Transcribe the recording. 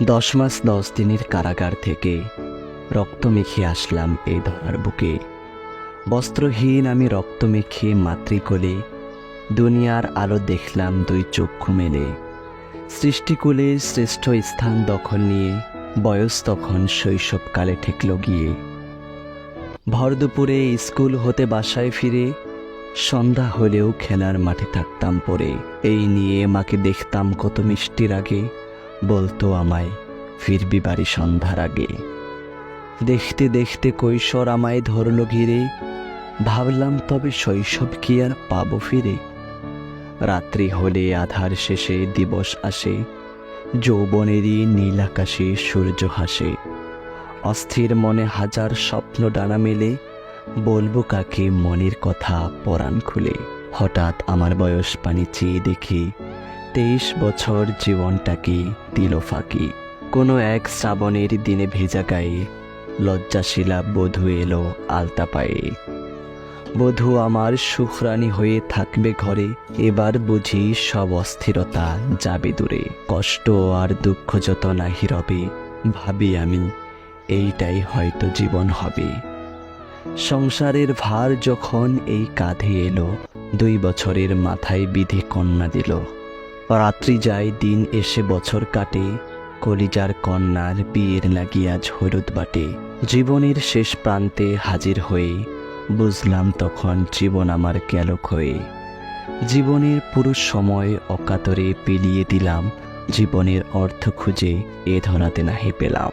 10 মাস 10 দিনের কারাগার থেকে রক্ত মেখে আসলাম এই ধরার বুকে। বস্ত্রহীন আমি রক্ত মেখে মাতৃকোলে দুনিয়ার আলো দেখলাম দুই চক্ষু মেলে। সৃষ্টিকূলে শ্রেষ্ঠ স্থান দখল নিয়ে বয়স তখন শৈশবকালে ঠেকল গিয়ে। ভর দুপুরে স্কুল হতে বাসায় ফিরে সন্ধ্যা হলেও খেলার মাঠে থাকতাম পড়ে। এই নিয়ে মাকে দেখতাম কত মিষ্টির আগে, বলতো আমায় ফিরবি বাড়ি সন্ধ্যার আগে। দেখতে দেখতে কৈশোর আমায় ধরল ঘিরে, ভাবলাম তবে শৈশব কি আর পাবো ফিরে। রাত্রি হলে আধার শেষে দিবস আসে, যৌবনেরই নীল আকাশে সূর্য হাসে। অস্থির মনে হাজার স্বপ্ন ডানা মেলে, বলবো কাকে মনের কথা পরাণ খুলে। হঠাৎ আমার বয়স পানি চেয়ে দেখি 23 বছর জীবনটাকে দিল ফাঁকি। কোনো এক শ্রাবণের দিনে ভেজা গায়ে লজ্জাশীলা বধূ এলো আলতা পায়ে। বধূ আমার সুখরানী হয়ে থাকবে ঘরে, এবার বুঝি সব অস্থিরতা যাবে দূরে। কষ্ট আর দুঃখ যত নাহি রবে, ভাবি আমি এইটাই হয়তো জীবন হবে। সংসারের ভার যখন এই কাঁধে এলো, 2 বছরের মাথায় বিধি কন্যা দিল। রাত্রি যায় দিন এসে বছর কাটে, কলিজার কন্যার বিয়ের লাগিয়া ঝরুদ বাটে। জীবনের শেষ প্রান্তে হাজির হয়ে বুঝলাম তখন জীবন আমার গেল ক্ষয়ে। জীবনের পুরো সময় অকাতরে পেলিয়ে দিলাম, জীবনের অর্থ খুঁজে এ ধরাতে নাহি পেলাম।